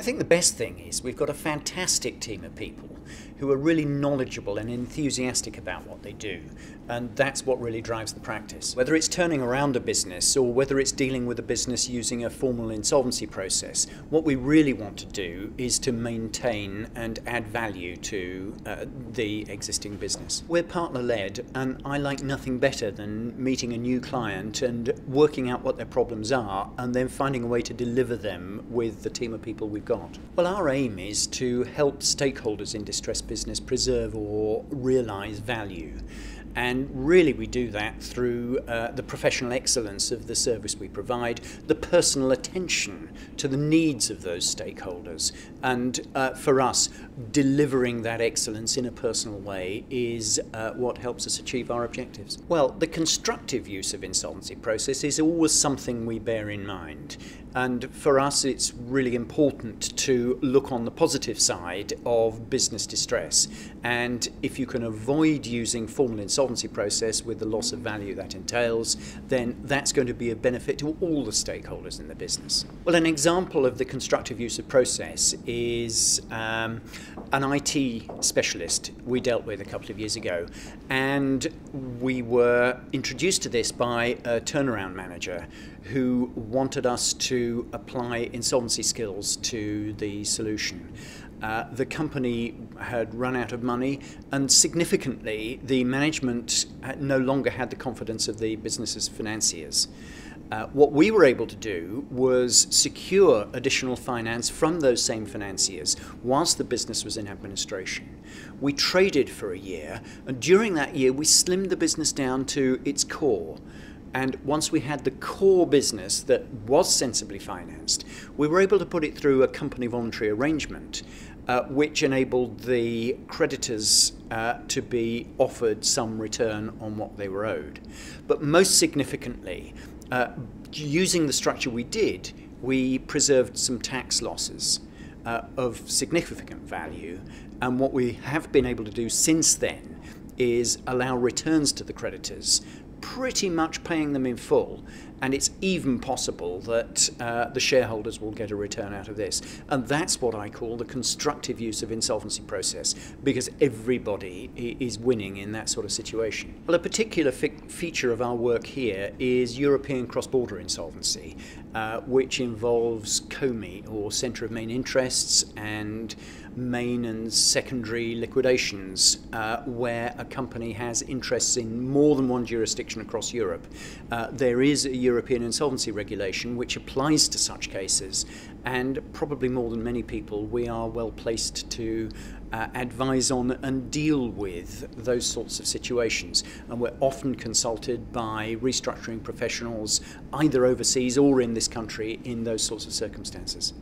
I think the best thing is we've got a fantastic team of people who are really knowledgeable and enthusiastic about what they do, and that's what really drives the practice. Whether it's turning around a business or whether it's dealing with a business using a formal insolvency process, what we really want to do is to maintain and add value to the existing business. We're partner-led, and I like nothing better than meeting a new client and working out what their problems are and then finding a way to deliver them with the team of people we've got. Well, our aim is to help stakeholders in distressed business preserve or realise value. And really we do that through the professional excellence of the service we provide, the personal attention to the needs of those stakeholders, and for us, delivering that excellence in a personal way is what helps us achieve our objectives. Well, the constructive use of insolvency process is always something we bear in mind. And for us, it's really important to look on the positive side of business distress. And if you can avoid using formal insolvency process with the loss of value that entails, then that's going to be a benefit to all the stakeholders in the business. Well, an example of the constructive use of process is an IT specialist we dealt with a couple of years ago. And we were introduced to this by a turnaround manager who wanted us to apply insolvency skills to the solution. The company had run out of money, and significantly the management no longer had the confidence of the business's financiers. What we were able to do was secure additional finance from those same financiers whilst the business was in administration. We traded for a year, and during that year we slimmed the business down to its core. And once we had the core business that was sensibly financed, we were able to put it through a company voluntary arrangement, which enabled the creditors to be offered some return on what they were owed. But most significantly, using the structure we did, we preserved some tax losses of significant value. And what we have been able to do since then is allow returns to the creditors, pretty much paying them in full, and it's even possible that the shareholders will get a return out of this. And that's what I call the constructive use of insolvency process, because everybody is winning in that sort of situation. Well, a particular feature of our work here is European cross-border insolvency, which involves COMI, or Centre of Main Interests, and main and secondary liquidations, where a company has interests in more than one jurisdiction across Europe. There is a European insolvency regulation which applies to such cases, and probably more than many people, we are well placed to advise on and deal with those sorts of situations. And we're often consulted by restructuring professionals, either overseas or in this country, in those sorts of circumstances.